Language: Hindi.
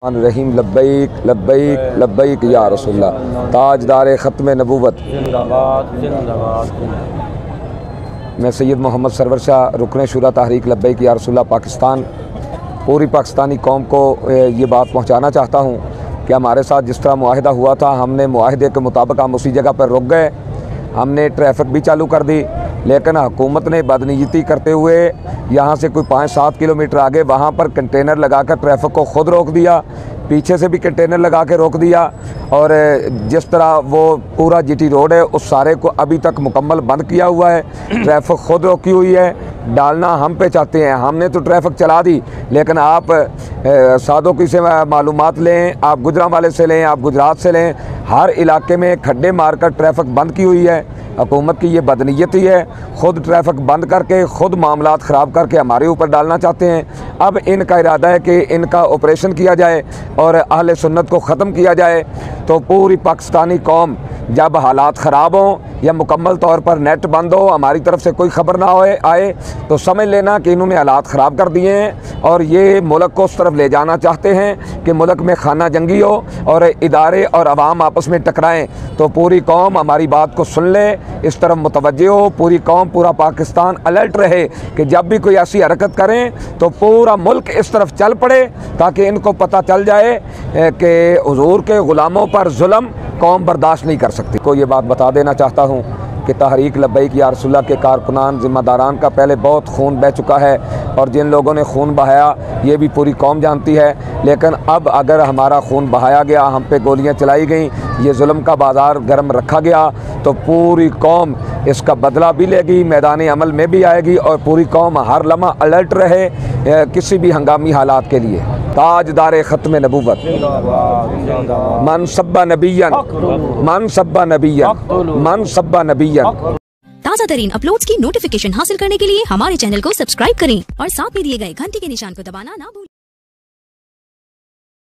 रहीम लब्बैक लब्बैक लब्बैक या रसूलल्लाह ताजदार ख़त्म नबूवत। मैं सैयद मोहम्मद सरवर शाह रुकन शुरा तहरीक लब्बैक या रसूलल्लाह पाकिस्तान पूरी पाकिस्तानी कौम को ये बात पहुँचाना चाहता हूँ कि हमारे साथ जिस तरह मुआहिदा हुआ था, हमने मुआहिदे के मुताबिक हम उसी जगह पर रुक गए। हमने ट्रैफिक भी चालू कर दी, लेकिन हुकूमत ने बदनीयती करते हुए यहाँ से कोई 5-7 किलोमीटर आगे वहाँ पर कंटेनर लगाकर ट्रैफिक को ख़ुद रोक दिया, पीछे से भी कंटेनर लगा के रोक दिया। और जिस तरह वो पूरा जीटी रोड है उस सारे को अभी तक मुकम्मल बंद किया हुआ है, ट्रैफिक ख़ुद रोकी हुई है। डालना हम पे चाहते हैं, हमने तो ट्रैफिक चला दी, लेकिन आप सादोकी से मालूमात लें, आप गुजरांवाले से लें, आप गुजरात से लें, हर इलाके में खड्डे मारकर ट्रैफिक बंद की हुई है। हुकूमत की ये बदनीयती है, ख़ुद ट्रैफिक बंद करके ख़ुद मामलात ख़राब करके हमारे ऊपर डालना चाहते हैं। अब इनका इरादा है कि इनका ऑपरेशन किया जाए और अहले सुन्नत को ख़त्म किया जाए। तो पूरी पाकिस्तानी कौम जब हालात ख़राब हों या मुकम्मल तौर पर नेट बंद हो, हमारी तरफ से कोई ख़बर ना आए तो समझ लेना कि इन्होंने हालात ख़राब कर दिए हैं और ये मुल्क को उस तरफ ले जाना चाहते हैं कि मुल्क में खाना जंगी हो और इदारे और अवाम आपस में टकराएं। तो पूरी कौम हमारी बात को सुन ले, इस तरफ मुतवज्जे हो, पूरी कौम पूरा पाकिस्तान अलर्ट रहे कि जब भी कोई ऐसी हरकत करें तो पूरा मुल्क इस तरफ चल पड़े, ताकि इनको पता चल जाए कि हुजूर के ग़ुलामों पर जुल्म कौम बर्दाश्त नहीं कर सकती। को ये बात बता देना चाहता हूँ कि तहरीक लब्बैक या रसूलल्लाह के कारकुनान ज़िम्मेदारान का पहले बहुत खून बह चुका है और जिन लोगों ने खून बहाया ये भी पूरी कौम जानती है। लेकिन अब अगर हमारा खून बहाया गया, हम पे गोलियां चलाई गई, ये जुल्म का बाज़ार गर्म रखा गया, तो पूरी कौम इसका बदला भी लेगी, मैदान अमल में भी आएगी और पूरी कौम हर लम्हा अलर्ट रहे किसी भी हंगामी हालात के लिए। ताजदार ख़त्म नबूवत मन सब्बा नबिय्यन मन सब्बा नबिय्यन मन सब्बा नबिय्यन। ताज़ा तरीन अपलोड्स की नोटिफिकेशन हासिल करने के लिए हमारे चैनल को सब्सक्राइब करें और साथ में दिए गए घंटी के निशान को दबाना ना भूलें।